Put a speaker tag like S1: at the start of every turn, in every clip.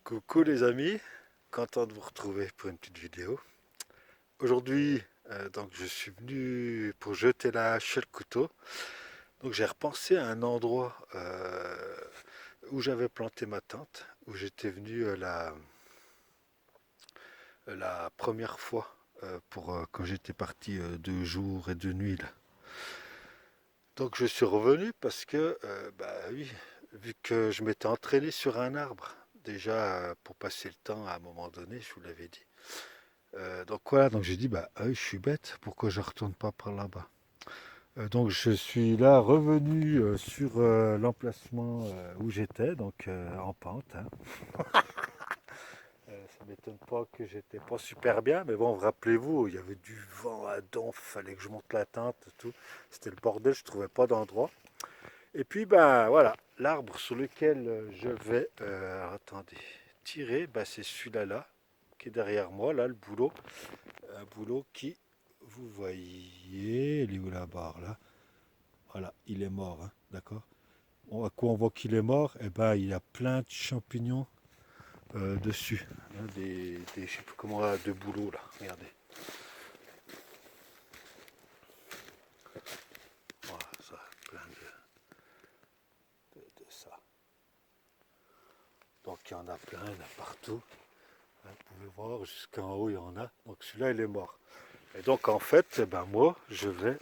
S1: Coucou les amis, content de vous retrouver pour une petite vidéo. Aujourd'hui, donc je suis venu pour jeter la hache et le couteau. Donc j'ai repensé à un endroit où j'avais planté ma tente, où j'étais venu la première fois pour quand j'étais parti 2 jours et 2 nuits là. Donc je suis revenu parce que bah oui, vu que je m'étais entraîné sur un arbre déjà pour passer le temps à un moment donné, je vous l'avais dit. Donc voilà, donc j'ai dit, bah ah oui, je suis bête, pourquoi je retourne pas par là-bas? Donc je suis là revenu sur l'emplacement où j'étais, donc en pente, hein. Ça m'étonne pas que j'étais pas super bien, mais bon, rappelez-vous, il y avait du vent à donf, fallait que je monte la tente, tout. C'était le bordel, je trouvais pas d'endroit. Et puis ben voilà, l'arbre sur lequel je vais, attendez, tirer, bah, c'est celui-là là, qui est derrière moi, là, le boulot. Un boulot qui, vous voyez, il est où la barre là? Voilà, il est mort, hein, d'accord? À quoi on voit qu'il est mort? Eh ben, il y a plein de champignons dessus, hein, je sais plus comment, de bouleaux là, regardez. Voilà, ça, plein de ça. Donc il y en a plein, il y en a partout, hein, vous pouvez voir, jusqu'en haut il y en a. Donc celui-là, il est mort. Et donc en fait, eh ben, moi, je vais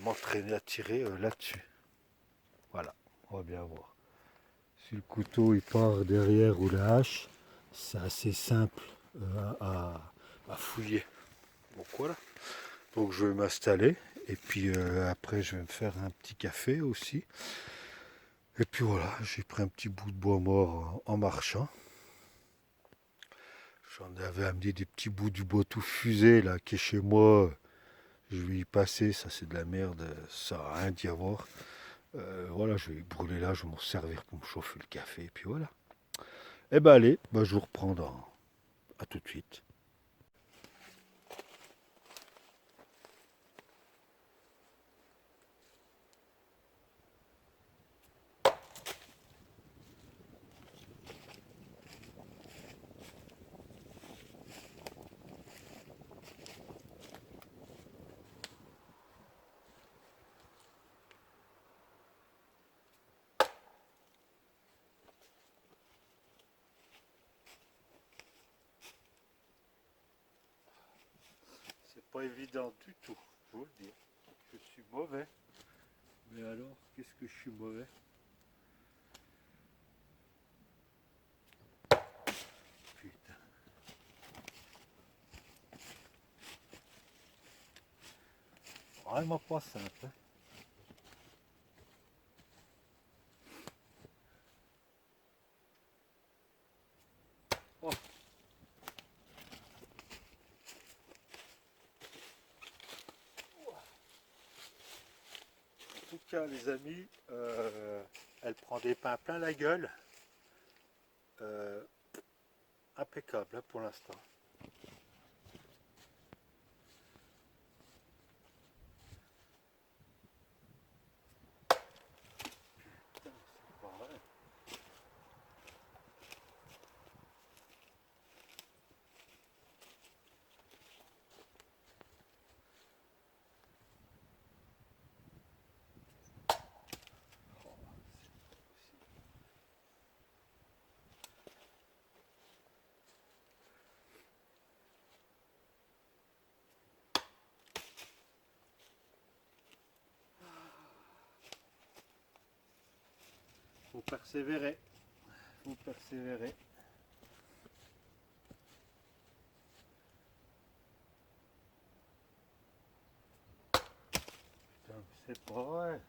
S1: m'entraîner à tirer là-dessus. Voilà, on va bien voir. Si le couteau il part derrière ou la hache, c'est assez simple à fouiller. Donc voilà. Donc je vais m'installer et puis après je vais me faire un petit café aussi. Et puis voilà, j'ai pris un petit bout de bois mort en marchant. J'en avais amené des petits bouts du bois tout fusé là qui est chez moi. Je vais y passer, ça c'est de la merde, ça n'a rien d'y avoir. Voilà, je vais brûler là, je vais m'en servir pour me chauffer le café et puis voilà. Eh ben allez, bah, je vous reprends à tout de suite. C'est pas évident du tout, je vous le dis. Je suis mauvais. Mais alors, qu'est-ce que je suis mauvais? Putain. Vraiment pas simple, hein. Oh, en tout cas, les amis, elle prend des pains plein la gueule. Euh, Impeccable hein, pour l'instant. Putain, c'est pas vrai. Oh, c'est pas possible. Faut persévérer. Faut persévérer. Putain, c'est pas vrai.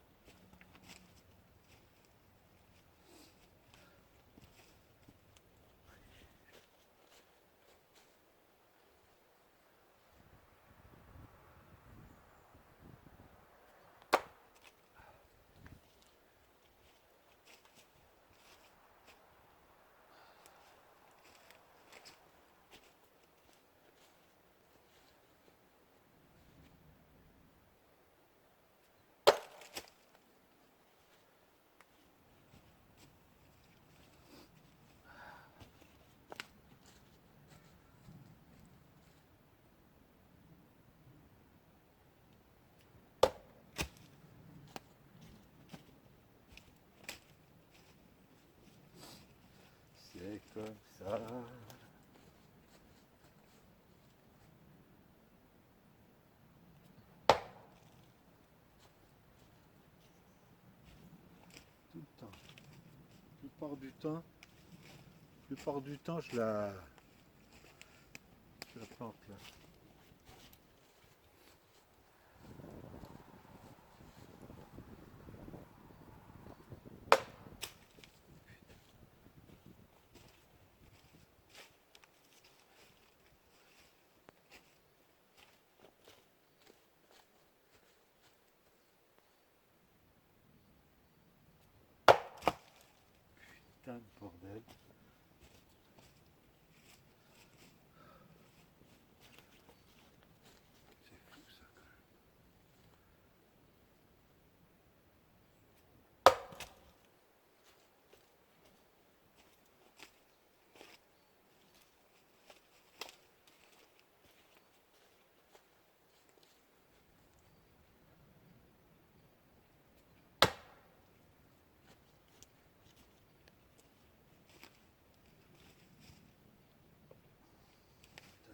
S1: comme ça. Tout le temps. La plupart du temps, je la plante là. Putain de bordel. C'est fou ça quand même.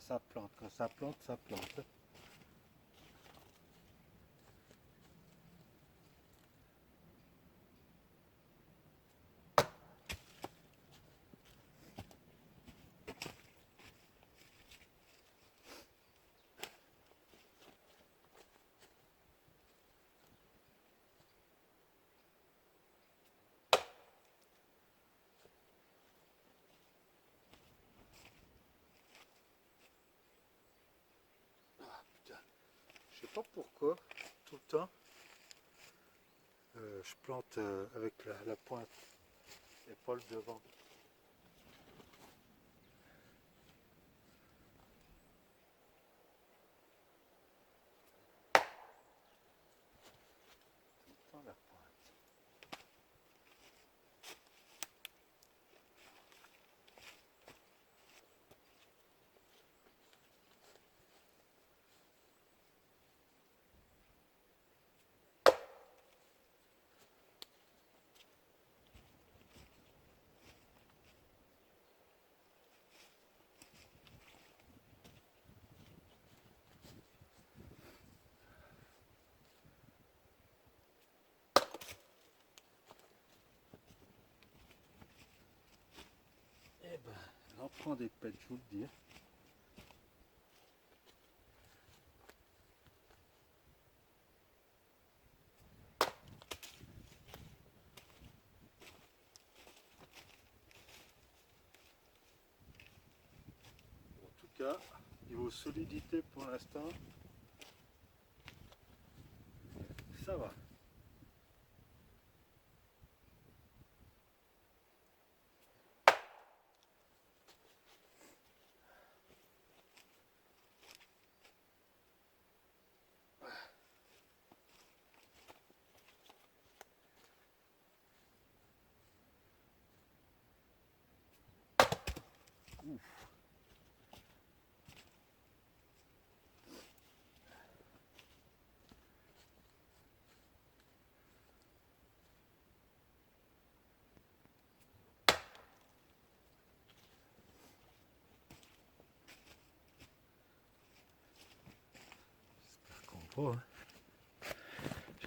S1: Ça plante, quand ça plante, ça plante. Ah putain, je sais pas pourquoi, tout le temps, je plante avec la pointe et pas le devant. Tout le temps la pointe. Eh ben, elle en prend des pets, je vous le dis. En tout cas, niveau solidité pour l'instant, ça va. Ouf. J'espère qu'on voit. Hein.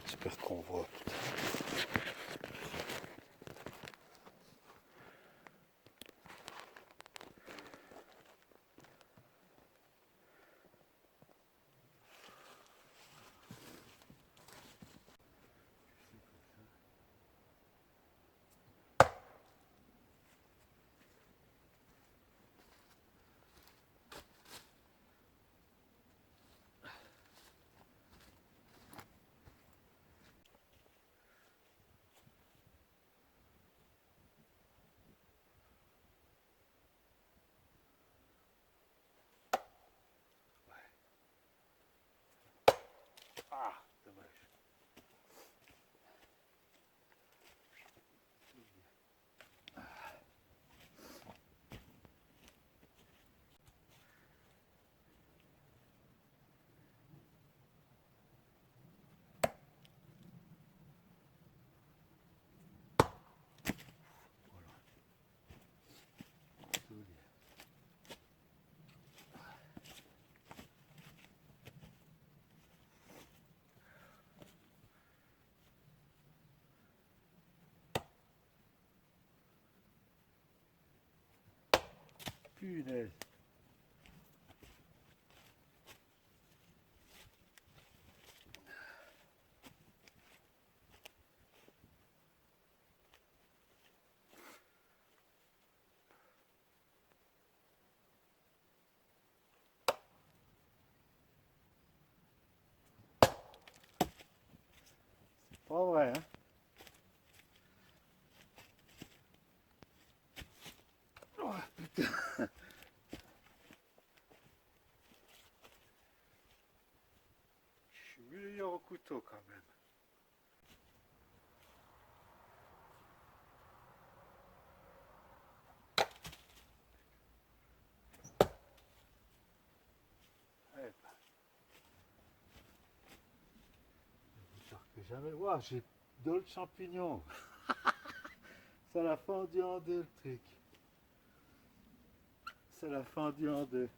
S1: J'espère qu'on voit. Punaise. Pas vrai, hein? Oh, putain. Je suis meilleur au couteau quand même. Eh ben, j'espère que jamais. Ouah, j'ai d'autres champignons. Ça l'a fendu en deux le truc. Ça l'a fendu en deux.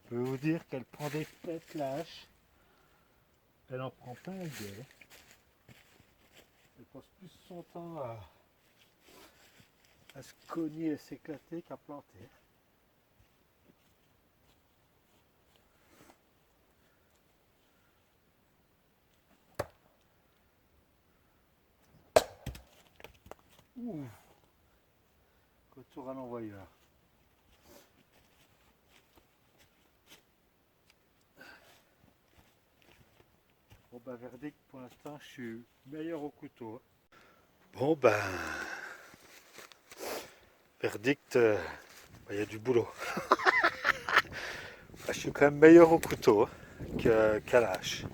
S1: Je peux vous dire qu'elle prend des pètes la hache. Elle en prend plein la gueule. Elle passe plus son temps à se cogner et à s'éclater qu'à planter. Ouh, retour à l'envoyeur. Bon ben verdict, pour l'instant je suis meilleur au couteau. Bon ben, verdict, il y a du boulot. Je suis quand même meilleur au couteau qu'à la hache.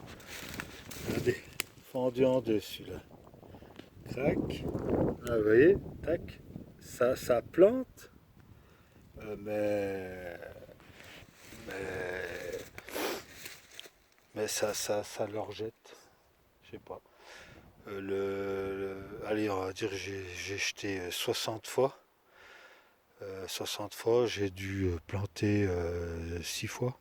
S1: Regardez, fendu en deux celui-là. Crac. Ah, vous voyez, tac. Ça plante, mais, mais, mais ça leur jette. Je sais pas. Allez, on va dire j'ai jeté 60 fois. 60 fois, j'ai dû planter 6 fois.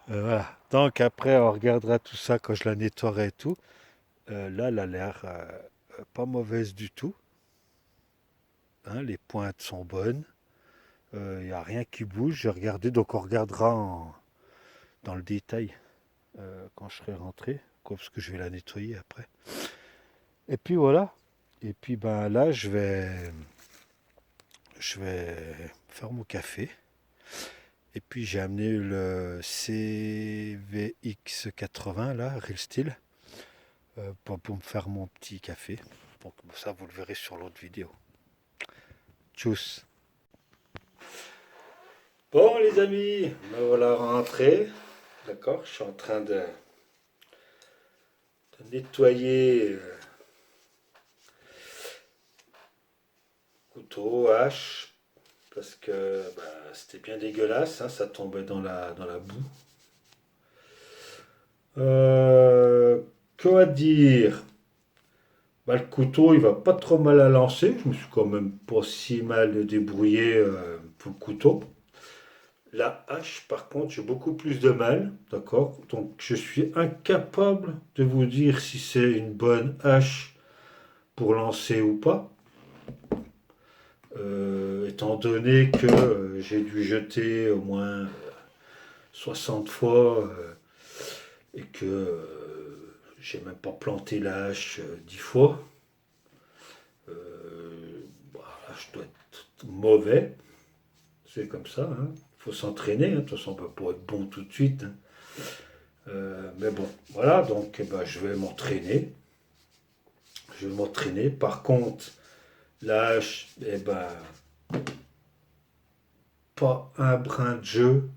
S1: Voilà. Donc après, on regardera tout ça quand je la nettoierai et tout. Là, elle a l'air pas mauvaise du tout. Hein, les pointes sont bonnes. Il n'y a rien qui bouge. J'ai regardé, donc on regardera dans le détail quand je serai rentré, parce que je vais la nettoyer après. Et puis voilà. Et puis ben là, je vais faire mon café. Et puis j'ai amené le CVX80 là, Real Steel, pour me faire mon petit café. Donc ça, vous le verrez sur l'autre vidéo. Tchuss. Bon les amis, me voilà rentré. D'accord, je suis en train de nettoyer couteau, hache, parce que bah, c'était bien dégueulasse, hein, ça tombait dans la boue. Euh, Quoi dire? Bah, le couteau, il va pas trop mal à lancer. Je me suis quand même pas si mal débrouillé pour le couteau. La hache, par contre, j'ai beaucoup plus de mal, d'accord? Donc, je suis incapable de vous dire si c'est une bonne hache pour lancer ou pas. Étant donné que j'ai dû jeter au moins 60 fois et que j'ai même pas planté la hache 10 fois, bah, je dois être mauvais. C'est comme ça, hein. Il faut s'entraîner, hein. De toute façon, on ne peut pas être bon tout de suite, hein. Mais bon, voilà, donc eh ben, je vais m'entraîner. Je vais m'entraîner. Par contre, là, eh ben, pas un brin de jeu.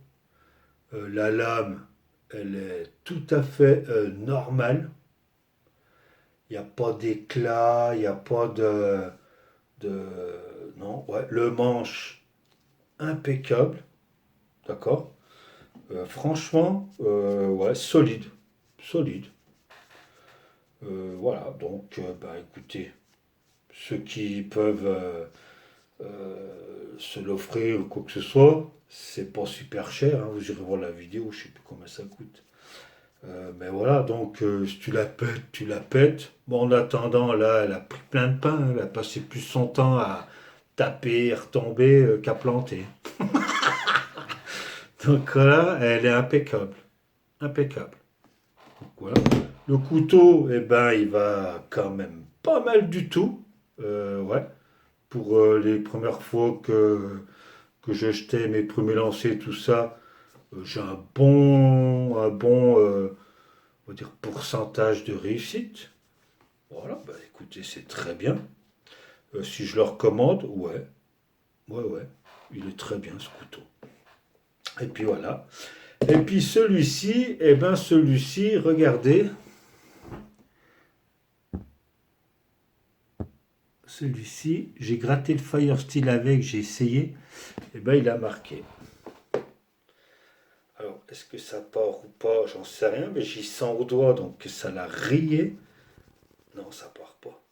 S1: La lame, elle est tout à fait normale. Il n'y a pas d'éclat, il n'y a pas de... Non, ouais, le manche, impeccable. D'accord. Franchement, ouais, solide. Solide. Voilà, donc, bah, écoutez, ceux qui peuvent se l'offrir ou quoi que ce soit, c'est pas super cher, hein, vous irez voir la vidéo, je sais plus combien ça coûte. Mais voilà, donc si tu la pètes, tu la pètes. Bon, en attendant, là, elle a pris plein de pain, hein, elle a passé plus son temps à taper, retomber qu'à planter. Donc voilà, elle est impeccable. Impeccable. Donc, voilà. Le couteau, eh ben, il va quand même pas mal du tout. Ouais. Pour les premières fois que je jetais mes premiers lancers, tout ça, j'ai un bon on va dire, pourcentage de réussite. Voilà, bah écoutez, c'est très bien. Si je le recommande, ouais, ouais, ouais, il est très bien ce couteau. Et puis voilà. Et puis celui-ci, eh ben celui-ci, regardez, celui-ci, j'ai gratté le Fire Steel avec, j'ai essayé, et ben il a marqué. Alors, est-ce que ça part ou pas? J'en sais rien, mais j'y sens au doigt, donc ça l'a rayé. Non, ça part pas.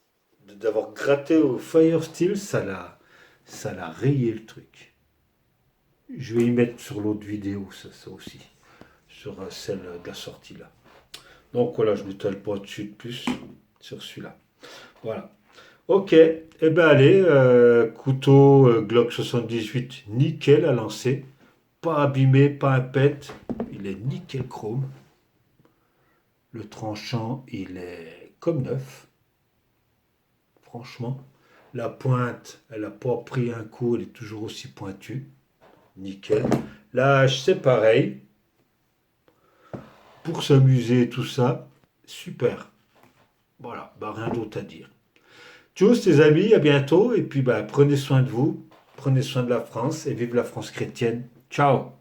S1: D'avoir gratté au Fire Steel, ça l'a rayé le truc. Je vais y mettre sur l'autre vidéo, ça aussi. Sur celle de la sortie là. Donc voilà, je ne m'étale pas dessus de plus sur celui-là. Voilà. Ok, eh ben allez, couteau Glock 78, nickel à lancer. Pas abîmé, pas un pet. Il est nickel chrome. Le tranchant, il est comme neuf. Franchement. La pointe, elle n'a pas pris un coup, elle est toujours aussi pointue. Nickel. L'âge, c'est pareil. Pour s'amuser, tout ça, super. Voilà, bah, rien d'autre à dire. Tchuss les amis, à bientôt. Et puis bah, prenez soin de vous, prenez soin de la France et vive la France chrétienne. Ciao